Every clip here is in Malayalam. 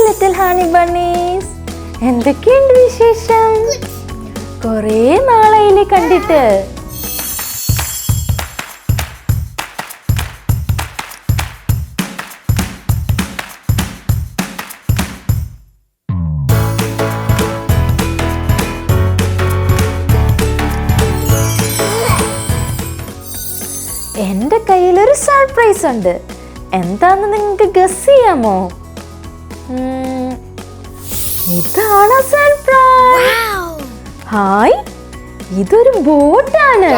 ലിറ്റിൽ ഹണി ബണ്ണീസ്, എന്തൊക്കെയുണ്ട് വിശേഷം? കുറേ നാളായില്ലേ കണ്ടിട്ട്. എൻ്റെ കയ്യിലൊരു സർപ്രൈസ് ഉണ്ട്. എന്താന്ന് നിങ്ങൾക്ക് ഗസ് ചെയ്യാമോ? ഇതാണ് സർപ്രൈസ്. ഹായ്, ഇതൊരു ബോട്ടാണ്.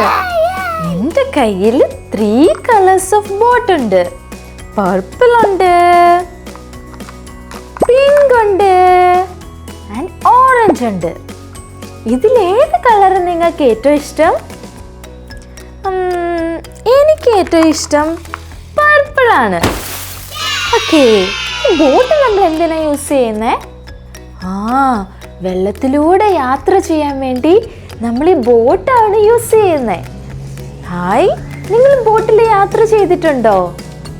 എൻ്റെ കയ്യിൽ 3 കളേഴ്സ് ഓഫ് ബോട്ട് ഉണ്ട്. പർപ്പിൾ ഉണ്ട്, പിങ്ക് ഉണ്ട് ആൻഡ് ഓറഞ്ച് ഉണ്ട്. ഇതിലേത് കളർ നിങ്ങൾക്ക് ഏറ്റവും ഇഷ്ടം? എനിക്ക് ഏറ്റവും ഇഷ്ടം പർപ്പിൾ ആണ്. ഓക്കേ, ബോട്ട് നമ്മൾ എന്തിനാ യൂസ് ചെയ്യുന്നേ? വെള്ളത്തിലൂടെ യാത്ര ചെയ്യാൻ വേണ്ടി നമ്മൾ ഈ ബോട്ടാണ് യൂസ് ചെയ്യുന്നത്. ഹായ്, നിങ്ങൾ ബോട്ടിൽ യാത്ര ചെയ്തിട്ടുണ്ടോ?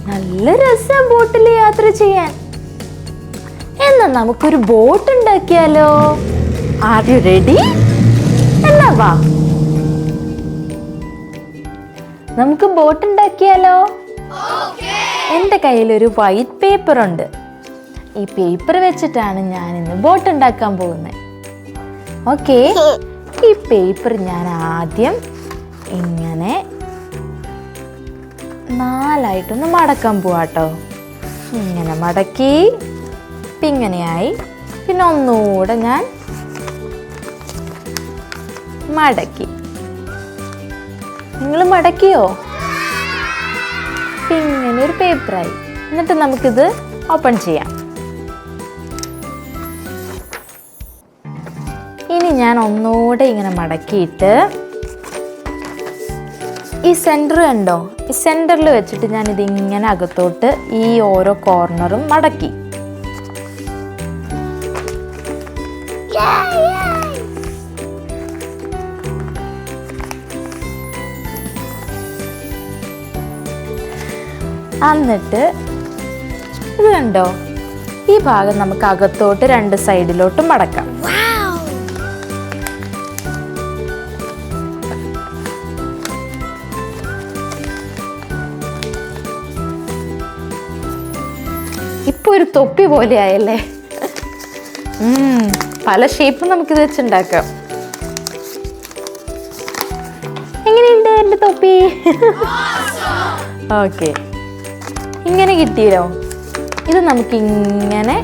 നല്ല രസം ബോട്ടിൽ യാത്ര ചെയ്യാൻ. എന്നാ നമുക്കൊരു ബോട്ട് ഉണ്ടാക്കിയാലോ? Are you ready? എന്നാ വാ, നമുക്ക് ബോട്ട് ഉണ്ടാക്കിയാലോ? എൻ്റെ കയ്യിലൊരു വൈറ്റ് പേപ്പർ ഉണ്ട്. ഈ പേപ്പർ വെച്ചിട്ടാണ് ഞാൻ ഇന്ന് ബോട്ട് ഉണ്ടാക്കാൻ പോകുന്നത്. ഓക്കെ, ഈ പേപ്പർ ഞാൻ ആദ്യം ഇങ്ങനെ 4ആയിട്ടൊന്ന് മടക്കാൻ പോവാട്ടോ. ഇങ്ങനെ മടക്കി, ഇങ്ങനെയായി. പിന്നെ ഒന്നുകൂടെ ഞാൻ മടക്കി. നിങ്ങൾ മടക്കിയോ? ഇങ്ങനെ ഒരു പേപ്പറായി. എന്നിട്ട് നമുക്കിത് ഓപ്പൺ ചെയ്യാം. ഇനി ഞാൻ ഒന്നുകൂടെ ഇങ്ങനെ മടക്കിയിട്ട് ഈ സെൻറ്റർ കണ്ടോ? ഈ സെൻറ്ററിൽ വെച്ചിട്ട് ഞാൻ ഇതിങ്ങനെ അകത്തോട്ട് ഈ ഓരോ കോർണറും മടക്കി. എന്നിട്ട് ഇത് കണ്ടോ? ഈ ഭാഗം നമുക്ക് അകത്തോട്ട് 2 സൈഡിലോട്ടും മടക്കാം. ഇപ്പൊ ഒരു തൊപ്പി പോലെ ആയല്ലേ? പല ഷേപ്പും നമുക്കിത് വെച്ചുണ്ടാക്കാം. എങ്ങനെയുണ്ട് എൻ്റെ തൊപ്പി? ഓക്കെ, ഇങ്ങനെ കിട്ടിയല്ലോ. ഇത് നമുക്കിങ്ങനെ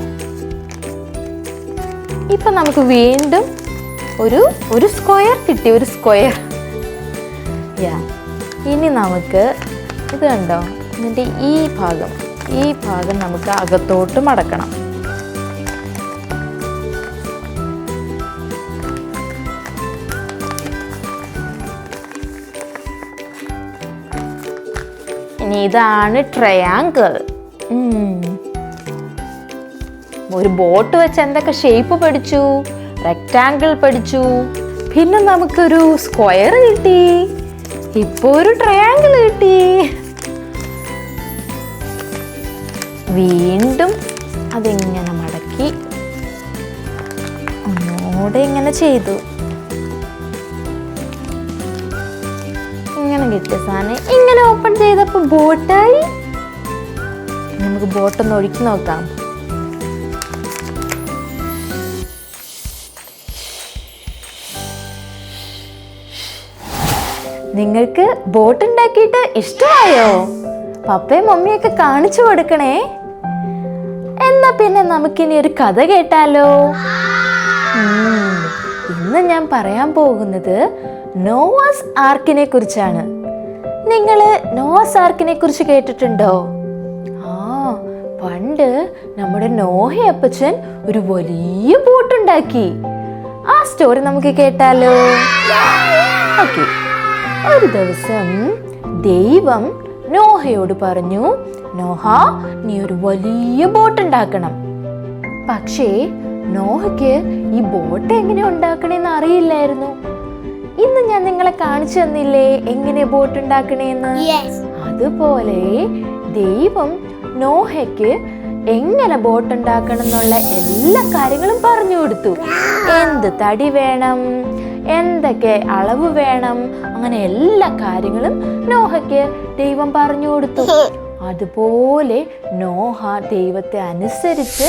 ഇപ്പൊ നമുക്ക് വീണ്ടും ഒരു സ്ക്വയർ കിട്ടി. ഒരു സ്ക്വയർ. ഇനി നമുക്ക് ഇത് കണ്ടോ? ഇതിൻ്റെ ഈ ഭാഗം നമുക്ക് അകത്തോട്ട് മടക്കണം. ഇനി ഇതാണ് ട്രയാങ്കിൾ. ഒരു ബോട്ട് വെച്ച് എന്തൊക്കെ ഷേപ്പ് പഠിച്ചു. റെക്റ്റാങ്കിൾ പഠിച്ചു, പിന്നെ നമുക്കൊരു സ്ക്വയർ കിട്ടി, ഇപ്പൊ ഒരു ട്രയാങ്കിൾ കിട്ടി. വീണ്ടും അതിങ്ങനെ മടക്കി ഒന്നുകൂടെ ഇങ്ങനെ ചെയ്തു. ഇങ്ങനെ കിട്ടിയ സാധനം ഇങ്ങനെ ഓപ്പൺ ചെയ്തപ്പോ ബോട്ടായി. നമുക്ക് ബോട്ടൊന്ന് ഒഴുക്കി നോക്കാം. നിങ്ങൾക്ക് ബോട്ട് ഉണ്ടാക്കിയിട്ട് ഇഷ്ടമായോ? പപ്പയും മമ്മിയൊക്കെ കാണിച്ചു കൊടുക്കണേ. എന്നാ പിന്നെ നമുക്കിനി ഒരു കഥ കേട്ടാലോ? ഇന്ന് ഞാൻ പറയാൻ പോകുന്നത് നോവാസ് ആർക്കിനെ കുറിച്ചാണ്. നിങ്ങള് നോവാസ് ആർക്കിനെ കുറിച്ച് കേട്ടിട്ടുണ്ടോ? പണ്ട് നമ്മുടെ നോഹയപ്പച്ചൻ ഒരു വലിയ ബോട്ടുണ്ടാക്കി. ആ സ്റ്റോറി നമുക്ക് കേട്ടാലോ? ഓക്കെ. ഒരു ദിവസം ദൈവം നോഹയോട് പറഞ്ഞു, നോഹ, നീ ഒരു വലിയ ബോട്ട് ഉണ്ടാക്കണം. പക്ഷേ നോഹയ്ക്ക് ഈ ബോട്ട് എങ്ങനെ ഉണ്ടാക്കണേന്ന് അറിയില്ലായിരുന്നു. ഇന്ന് ഞാൻ നിങ്ങളെ കാണിച്ചു തന്നില്ലേ എങ്ങനെ ബോട്ട് ഉണ്ടാക്കണേന്ന്? അതുപോലെ ദൈവം നോഹയ്ക്ക് എങ്ങനെ ബോട്ട് ഉണ്ടാക്കണം എന്നുള്ള എല്ലാ കാര്യങ്ങളും പറഞ്ഞു കൊടുത്തു. എന്ത് തടി വേണം, എന്തൊക്കെ അളവ് വേണം, അങ്ങനെ എല്ലാ കാര്യങ്ങളും നോഹയ്ക്ക് ദൈവം പറഞ്ഞു കൊടുത്തു. അതുപോലെ നോഹ ദൈവത്തെ അനുസരിച്ച്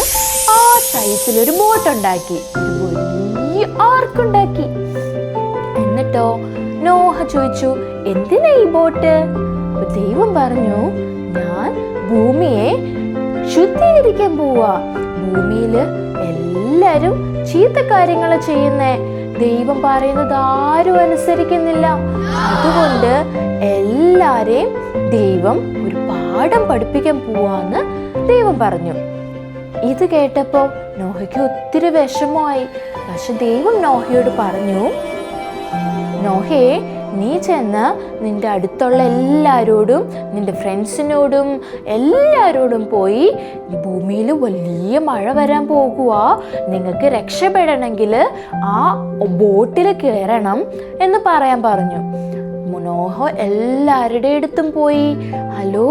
ആ സൈസിലൊരു ബോട്ട് ഉണ്ടാക്കി, ഒരു വലിയ ആർക്കുണ്ടാക്കി. എന്നിട്ടോ നോഹ ചോദിച്ചു, എന്തിനാ ഈ ബോട്ട്? ദൈവം പറഞ്ഞു, ഞാൻ ഭൂമിയെ ശുദ്ധീകരിക്കാൻ പോവാ. ഭൂമിയില് എല്ലാരും ചീത്ത കാര്യങ്ങൾ ചെയ്യുന്നേ, ദൈവം പറയുന്നത് ആരും അനുസരിക്കുന്നില്ല. അതുകൊണ്ട് എല്ലാരെയും ദൈവം ഒരു പാഠം പഠിപ്പിക്കാൻ പോവാന്ന് ദൈവം പറഞ്ഞു. ഇത് കേട്ടപ്പോൾ നോഹയ്ക്ക് ഒത്തിരി വിഷമമായി. പക്ഷെ ദൈവം നോഹയോട് പറഞ്ഞു, നോഹേ, നീ ചെന്ന് നിന്റെ അടുത്തുള്ള എല്ലാവരോടും, നിന്റെ ഫ്രണ്ട്സിനോടും എല്ലാവരോടും പോയി, ഭൂമിയിൽ വലിയ മഴ വരാൻ പോകുക, നിങ്ങൾക്ക് രക്ഷപ്പെടണമെങ്കിൽ ആ ബോട്ടിൽ കയറണം എന്ന് പറയാൻ പറഞ്ഞു. നോഹ എല്ലാവരുടെ അടുത്തും പോയി, ഹലോ,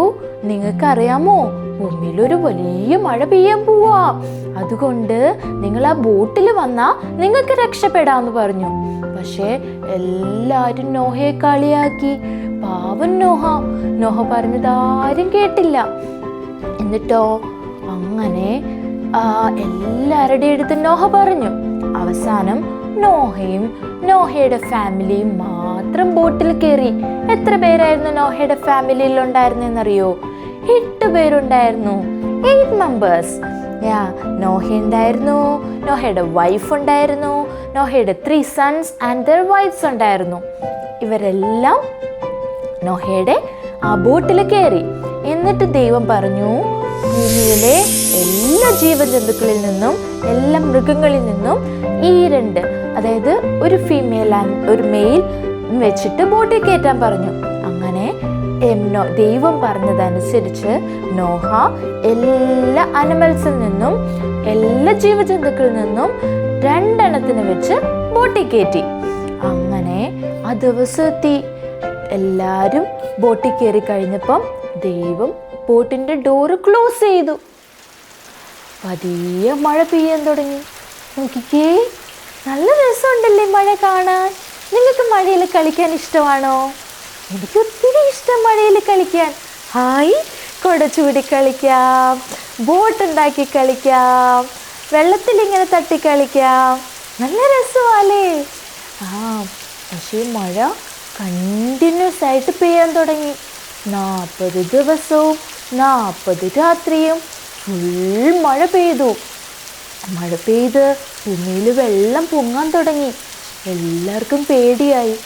നിങ്ങൾക്കറിയാമോ ഭൂമിയിലൊരു വലിയ മഴ പെയ്യാൻ പോവാ, അതുകൊണ്ട് നിങ്ങൾ ആ ബോട്ടിൽ വന്നാൽ നിങ്ങൾക്ക് രക്ഷപ്പെടാമെന്ന് പറഞ്ഞു. പക്ഷേ എല്ലാവരും നോഹയെ കളിയാക്കി. പാവൻ നോഹ പറഞ്ഞത് ആരും കേട്ടില്ല. എന്നിട്ടോ അങ്ങനെ എല്ലാവരുടെ അടുത്തും നോഹ പറഞ്ഞു. അവസാനം നോഹയും നോഹയുടെ ഫാമിലിയും മാത്രം ബോട്ടിൽ കയറി. എത്ര പേരായിരുന്നു നോഹയുടെ ഫാമിലിയിൽ ഉണ്ടായിരുന്നെന്നറിയോ? 8 പേരുണ്ടായിരുന്നു. 8 മെമ്പേഴ്സ്. നോഹ ഉണ്ടായിരുന്നു, നോഹയുടെ വൈഫ് ഉണ്ടായിരുന്നു, നോഹയുടെ 3 സൺസ് ആൻഡ് ദെയർ വൈഫ്സ് ഉണ്ടായിരുന്നു. ഇവരെല്ലാം നോഹയുടെ ആ ബോട്ടിൽ കയറി. എന്നിട്ട് ദൈവം പറഞ്ഞു, ഭൂമിയിലെ എല്ലാ ജീവജന്തുക്കളിൽ നിന്നും, എല്ലാ മൃഗങ്ങളിൽ നിന്നും ഈ 2, അതായത് ഒരു ഫീമെയിൽ ഒരു മെയിൽ വെച്ചിട്ട് ബോട്ടിൽ കയറ്റാൻ പറഞ്ഞു. അങ്ങനെ ദൈവം പറഞ്ഞതനുസരിച്ച് നോഹ എല്ലാ അനിമൽസിൽ നിന്നും, എല്ലാ ജീവജന്തുക്കളിൽ നിന്നും 2 എണ്ണത്തിന് വെച്ച് ബോട്ടിൽ കയറ്റി. അങ്ങനെ ആ ദിവസം എത്തി. എല്ലാവരും ബോട്ടിൽ കയറി കഴിഞ്ഞപ്പം ദൈവം ബോട്ടിൻ്റെ ഡോറ് ക്ലോസ് ചെയ്തു. പതിയെ മഴ പെയ്യാൻ തുടങ്ങി. നോക്കിക്കേ, നല്ല രസമുണ്ടല്ലേ മഴ കാണാൻ. നിങ്ങൾക്ക് മഴയിൽ കളിക്കാൻ ഇഷ്ടമാണോ? എനിക്ക് ഒത്തിരി ഇഷ്ടം മഴയിൽ കളിക്കാൻ. ഹായ്, കുട ചൂടി കളിക്കാം, ബോട്ടുണ്ടാക്കി കളിക്കാം, വെള്ളത്തിൽ തട്ടി കളിക്കാം. നല്ല രസമല്ലേ? പക്ഷേ മഴ കണ്ടിന്യൂസ് ആയിട്ട് പെയ്യാൻ തുടങ്ങി. 40 ദിവസവും 40 രാത്രിയും ഫുൾ മഴ പെയ്തു. മഴ പെയ്ത് ഭൂമിയിൽ വെള്ളം പൊങ്ങാൻ തുടങ്ങി. എല്ലാവർക്കും പേടിയായി.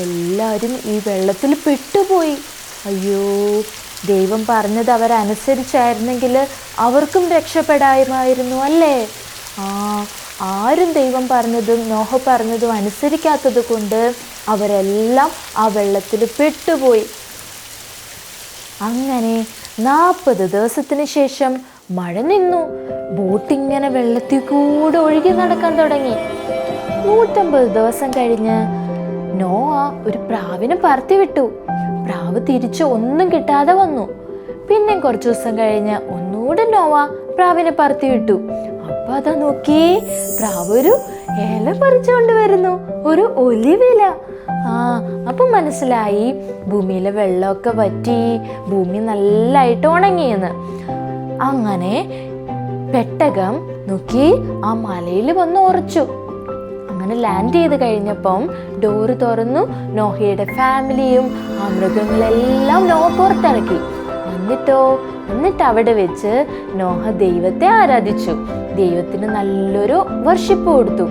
എല്ലാവരും ഈ വെള്ളത്തിൽ പെട്ടുപോയി. അയ്യോ, ദൈവം പറഞ്ഞത് അവരനുസരിച്ചായിരുന്നെങ്കിൽ അവർക്കും രക്ഷപ്പെടാമായിരുന്നു അല്ലേ? ആരും ദൈവം പറഞ്ഞതും നോഹ പറഞ്ഞതും അനുസരിക്കാത്തത് കൊണ്ട് അവരെല്ലാം ആ വെള്ളത്തിൽ പെട്ടുപോയി. അങ്ങനെ 40 ദിവസത്തിന് ശേഷം മഴ നിന്നു. ബോട്ടിങ്ങനെ വെള്ളത്തിൽ കൂടെ ഒഴുകി നടക്കാൻ തുടങ്ങി. 150 ദിവസം കഴിഞ്ഞ് നോഹ ഒരു പ്രാവിനെ പറത്തി വിട്ടു. പ്രാവ് തിരിച്ച് ഒന്നും കിട്ടാതെ വന്നു. പിന്നെ കുറച്ച് ദിവസം കഴിഞ്ഞ് ഒന്നുകൂടെ നോഹ പ്രാവിനെ പറത്തി വിട്ടു. അപ്പൊ അതാ നോക്കി, പ്രാവ് ഒരു ഇല പറിച്ചുകൊണ്ട് വരുന്നു, ഒരു ഒലിവില. അപ്പൊ മനസ്സിലായി ഭൂമിയിലെ വെള്ളമൊക്കെ വറ്റി, ഭൂമി നല്ലതായിട്ട് ഉണങ്ങിയെന്ന്. അങ്ങനെ പെട്ടകം നോക്കി ആ മലയിൽ വന്ന് ഉറച്ചു. അങ്ങനെ ലാൻഡ് ചെയ്ത് കഴിഞ്ഞപ്പം ഡോറ് തുറന്നു. നോഹയുടെ ഫാമിലിയും ആ മൃഗങ്ങളെല്ലാം നോഹ പുറത്തിറക്കി. എന്നിട്ട് അവിടെ വെച്ച് നോഹ ദൈവത്തെ ആരാധിച്ചു. ദൈവത്തിന് നല്ലൊരു വർഷിപ്പ് കൊടുത്തു.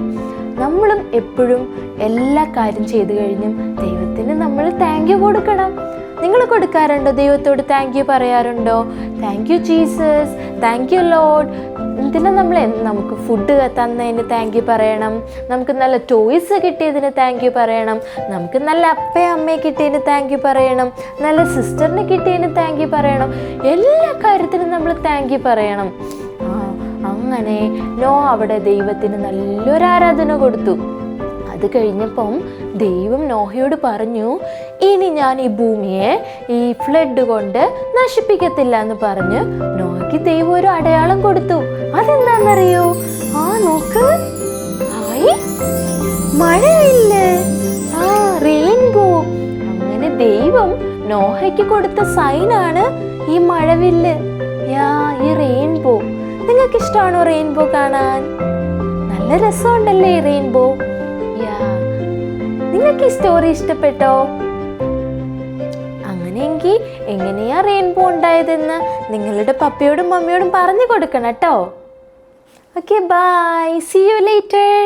നമ്മളും എപ്പോഴും എല്ലാ കാര്യം ചെയ്തു കഴിഞ്ഞും ദൈവത്തിന് നമ്മൾ താങ്ക് യു കൊടുക്കണം. നിങ്ങൾ കൊടുക്കാറുണ്ടോ? ദൈവത്തോട് താങ്ക് യു പറയാറുണ്ടോ? Thank you Jesus, thank you lord. ഇതിന് നമുക്ക് ഫുഡ് തന്നതിന് താങ്ക് യു പറയണം, നമുക്ക് നല്ല ടോയ്സ് കിട്ടിയതിന് താങ്ക് യു പറയണം, നമുക്ക് നല്ല അപ്പയും അമ്മയെ കിട്ടിയതിന് താങ്ക് യു പറയണം, നല്ല സിസ്റ്ററിന് കിട്ടിയതിന് താങ്ക് യു പറയണം. എല്ലാ കാര്യത്തിനും നമ്മൾ താങ്ക് യു പറയണം. അങ്ങനെ നോഹ അവിടെ ദൈവത്തിന് നല്ലൊരു ആരാധന കൊടുത്തു. അത് കഴിഞ്ഞപ്പം ദൈവം നോഹയോട് പറഞ്ഞു, ഇനി ഞാൻ ഈ ഭൂമിയെ ഈ ഫ്ലഡ് കൊണ്ട് നശിപ്പിക്കത്തില്ല എന്ന് പറഞ്ഞ് നോഹയ്ക്ക് ദൈവം ഒരു അടയാളം കൊടുത്തു. അതെന്താണെന്നറിയോ? നോക്ക്, ഹായ്, മഴയില്ലേ, റെയിൻബോ. അങ്ങനെ ദൈവം നോഹയ്ക്ക് കൊടുത്ത സൈനാണ് ഈ മഴവില്ല്, ഈ റെയിൻബോ. നിങ്ങൾക്ക് ഇഷ്ടമാണോ റെയിൻബോ കാണാൻ? നല്ല രസമുണ്ടല്ലേ ഈ റെയിൻബോ? നിങ്ങൾക്ക് ഈ സ്റ്റോറി ഇഷ്ടപ്പെട്ടോ? അങ്ങനെയെങ്കിൽ എങ്ങനെയാ റെയിൻബോ ഉണ്ടായതെന്ന് നിങ്ങളുടെ പപ്പയോടും മമ്മിയോടും പറഞ്ഞു കൊടുക്കണം കേട്ടോ. Okay, bye, see you later.